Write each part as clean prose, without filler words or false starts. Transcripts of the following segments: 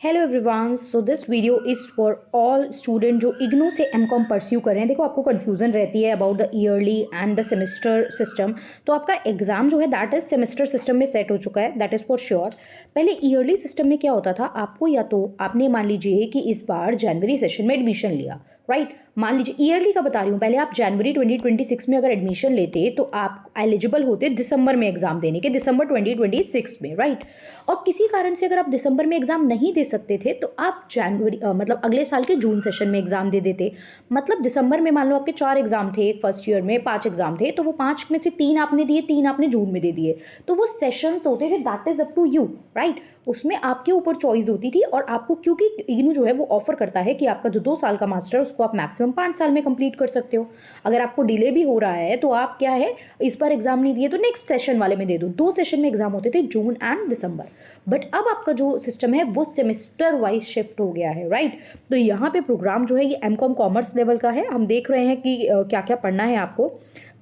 Hello everyone, so this video is for all student जो इग्नू से MCom pursue कर रहे हैं। देखो, आपको कन्फ्यूजन रहती है about the yearly and the semester system. तो आपका एग्जाम जो है दैट इज सेमेस्टर सिस्टम में सेट हो चुका है, दैट इज़ फॉर श्योर। पहले ईयरली सिस्टम में क्या होता था, आपको या तो आपने मान लीजिए कि इस बार जनवरी सेशन में एडमिशन लिया, राइट। मान लीजिए ईयरली का बता रही हूँ, पहले आप जनवरी 2026 में अगर एडमिशन लेते तो आप एलिजिबल होते दिसंबर में एग्जाम देने के, दिसंबर 2026 में, राइट। और किसी कारण से अगर आप दिसंबर में एग्जाम नहीं दे सकते थे तो आप जनवरी मतलब अगले साल के जून सेशन में एग्जाम दे देते। मतलब दिसंबर में मान लो आपके 4 एग्जाम थे, फर्स्ट ईयर में 5 एग्जाम थे, तो वो 5 में से 3 आपने दिए, 3 आपने जून में दे दिए। तो वो सेशंस होते थे, that is up to you, right. उसमें आपके ऊपर चॉइस होती थी। और आपको क्योंकि इग्नू जो है वो ऑफर करता है कि आपका जो 2 साल का मास्टर है उसको आप मैक्सिमम 5 साल में कंप्लीट कर सकते हो। अगर आपको डिले भी हो रहा है तो आप क्या है, इस बार एग्जाम नहीं दिए तो नेक्स्ट सेशन वाले में दे दो। 2 सेशन में एग्जाम होते थे, जून एंड दिसंबर। बट अब आपका जो सिस्टम है वो सेमेस्टर वाइज शिफ्ट हो गया है, राइट। तो यहाँ पे प्रोग्राम जो है ये एमकॉम कॉमर्स लेवल का है। हम देख रहे हैं कि क्या क्या पढ़ना है आपको।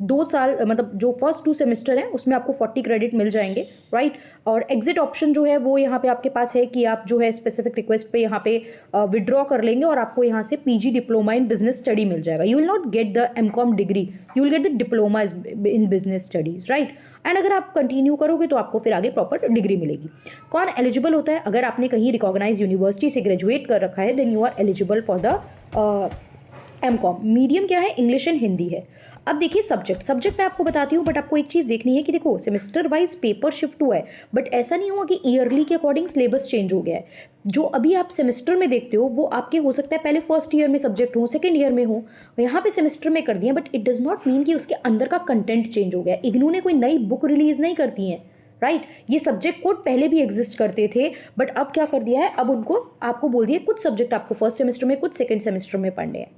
2 साल मतलब जो फर्स्ट 2 सेमेस्टर हैं उसमें आपको 40 क्रेडिट मिल जाएंगे, राइट। और एग्जिट ऑप्शन जो है वो यहाँ पे आपके पास है कि आप जो है स्पेसिफिक रिक्वेस्ट पे यहाँ पे विड्रॉ कर लेंगे और आपको यहाँ से PG diploma in business study मिल जाएगा। You will not get the MCom degree, you will get the diploma in business studies, right. And अगर आप कंटिन्यू करोगे तो आपको फिर आगे प्रॉपर डिग्री मिलेगी। कौन एलिजिबल होता है, अगर आपने कहीं रिकॉग्नाइज यूनिवर्सिटी से ग्रेजुएट कर रखा है then you are eligible for the MCom. Medium क्या है, इंग्लिश एंड हिंदी है। अब देखिए सब्जेक्ट मैं आपको बताती हूँ, बट आपको एक चीज़ देखनी है कि देखो सेमेस्टर वाइज पेपर शिफ्ट हुआ है, बट ऐसा नहीं हुआ कि ईयरली के अकॉर्डिंग सिलेबस चेंज हो गया है। जो अभी आप सेमेस्टर में देखते हो वो आपके हो सकता है पहले फर्स्ट ईयर में सब्जेक्ट हो, सेकेंड ईयर में हो, यहाँ पे सेमेस्टर में कर दिए, but it does not mean कि उसके अंदर का कंटेंट चेंज हो गया। इग्नू ने कोई नई बुक रिलीज नहीं करती है, राइट। ये सब्जेक्ट कोड पहले भी एग्जिस्ट करते थे, बट अब क्या कर दिया है, अब उनको आपको बोल दिया कुछ सब्जेक्ट आपको फर्स्ट सेमेस्टर में, कुछ सेकेंड सेमेस्टर में पढ़ने हैं।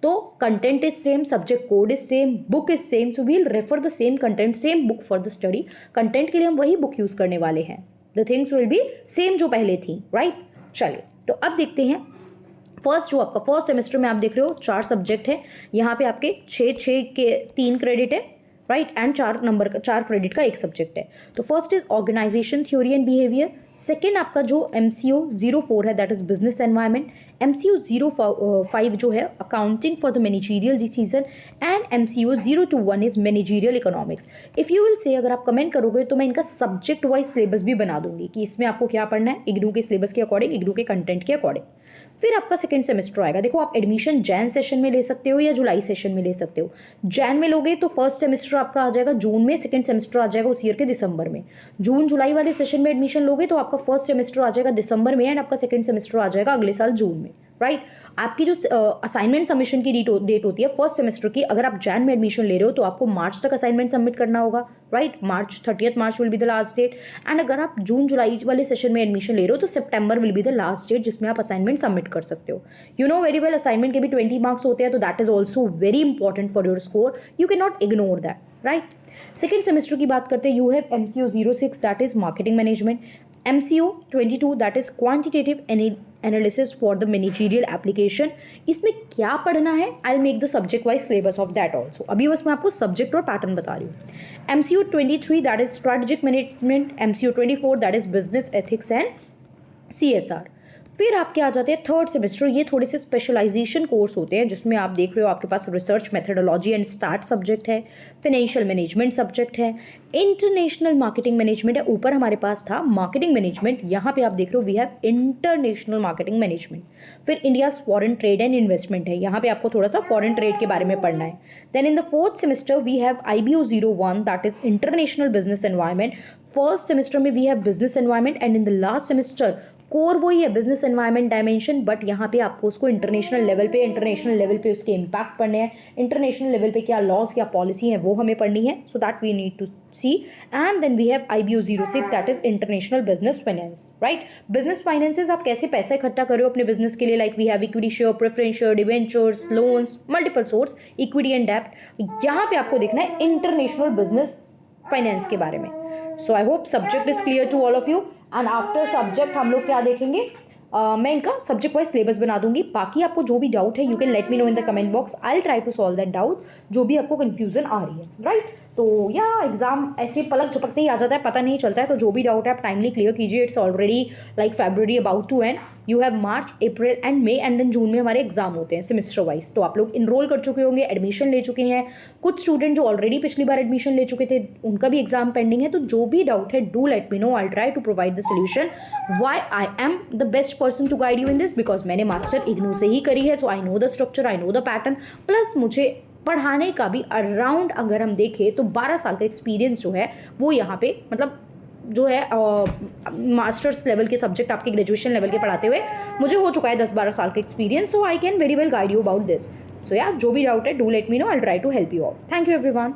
तो content is same, subject code is same, book is same, so we'll refer the same content, same book for the study. Content के लिए हम वही बुक यूज करने वाले हैं, the things will be same जो पहले थी, राइट। चलिए तो अब देखते हैं फर्स्ट जो आपका फर्स्ट सेमेस्टर में आप देख रहे हो 4 सब्जेक्ट है, यहाँ पे आपके 6 के 3 क्रेडिट है, राइट। एंड 4 क्रेडिट का एक सब्जेक्ट है। तो first is organisation theory and behaviour. Second आपका जो MCO 04 है that is business environment. MCO 05 जो है accounting for the managerial decision. And MCO 021 is managerial economics. If you will say, अगर आप कमेंट करोगे तो मैं इनका सब्जेक्ट वाइज सिलेबस भी बना दूंगी कि इसमें आपको क्या पढ़ना है, इग्नू के सिलेबस के अकॉर्डिंग, इग्नू के कंटेंट के अकॉर्डिंग। फिर आपका सेकेंड सेमेस्टर आएगा। देखो, आप एडमिशन जैन सेशन में ले सकते हो या जुलाई सेशन में ले सकते हो। जैन में लोगे तो फर्स्ट सेमेस्टर आपका आ जाएगा जून में, सेकेंड सेमेस्टर आ जाएगा उस ईयर के दिसंबर में। जून जुलाई वाले सेशन में एडमिशन लोगे तो आपका फर्स्ट सेमेस्टर आ जाएगा दिसंबर में एंड आपका सेकेंड सेमेस्टर आ जाएगा अगले साल जून में, राइट। आपकी जो असाइनमेंट सबमिशन की डेट होती है फर्स्ट सेमेस्टर की, अगर आप जैन में एडमिशन ले रहे हो तो आपको मार्च तक असाइनमेंट सबमिट करना होगा, right. March 30 March will be the last date. And अगर आप जून जुलाई वाले सेशन में एडमिशन ले रहे हो तो September will be the last date जिसमें आप असाइनमेंट सबमिट कर सकते हो। You know very well, assignment के भी 20 मार्क्स होते हैं, तो that is also very important for your score, you can not ignore that, right. Second semester की बात करते हैं, you have MCO 06 that is marketing management. MCO 22 that is quantitative analysis for the managerial application. इसमें क्या पढ़ना है, I will make the subject wise syllabus of that also. अभी बस मैं आपको सब्जेक्ट और पैटर्न बता रही हूँ। MCO 23 that is strategic management. MCO 24 that is business ethics and CSR। फिर आपके आ जाते हैं थर्ड सेमेस्टर। ये थोड़े से स्पेशलाइजेशन कोर्स होते हैं जिसमें आप देख रहे हो आपके पास research methodology and start subject है, फाइनेंशियल मैनेजमेंट सब्जेक्ट है, इंटरनेशनल मार्केटिंग मैनेजमेंट है। ऊपर हमारे पास था मार्केटिंग मैनेजमेंट, यहाँ पे आप देख रहे हो we have international marketing management. फिर India's foreign trade and investment है, यहाँ पे आपको थोड़ा सा फॉरेन ट्रेड के बारे में पढ़ना है। Then in the fourth semester we have IBO 01 that is international business environment. First semester में we have business environment and in the last semester core वही है बिजनेस एनवायरनमेंट डायमेंशन, बट यहाँ पे आपको उसको इंटरनेशनल लेवल पे उसके impact पढ़ने हैं, इंटरनेशनल लेवल पे क्या लॉज क्या पॉलिसी है वो हमें पढ़नी है, so that we need to see. And then we have IBO 06 that is international business finance, right. Business finances, आप कैसे पैसा इकट्ठा कर रहे हो अपने बिजनेस के लिए, like we have equity share, preference share, debentures, loans, multiple source, equity and डेप्ट। यहाँ पे आपको देखना है इंटरनेशनल बिजनेस फाइनेंस के बारे में। So I hope subject is clear to all of you. And after subject हम लोग क्या देखेंगे, मैं इनका सब्जेक्ट वाइज सिलेबस बना दूंगी। बाकी आपको जो भी डाउट है you can let me know in the comment box, I will try to solve that doubt जो भी आपको कंफ्यूजन आ रही है, राइट। तो या एग्ज़ाम ऐसे पलक झपकते ही आ जाता है, पता नहीं चलता है। तो जो भी डाउट है आप टाइमली क्लियर कीजिए। It's already like February about to end, you have March, April and May and then June में हमारे एग्जाम होते हैं सेमेस्टर वाइज। तो आप लोग इनरोल कर चुके होंगे, एडमिशन ले चुके हैं। कुछ स्टूडेंट जो ऑलरेडी पिछली बार एडमिशन ले चुके थे उनका भी एग्जाम पेंडिंग है। तो जो भी डाउट है do let me know, I try to provide the solution. Why I am the best person to guide you in this, because मैंने मास्टर इग्नू से ही करी है। So I know the structure, I know the pattern, plus मुझे पढ़ाने का भी around अगर हम देखें तो 12 साल का एक्सपीरियंस जो है वो यहाँ पे मतलब जो है मास्टर्स लेवल के सब्जेक्ट आपके ग्रेजुएशन लेवल के पढ़ाते हुए मुझे हो चुका है 10-12 साल का experience. So I can very well guide you about this. So या जो भी डाउट है do let me know, I try to help you out. Thank you everyone.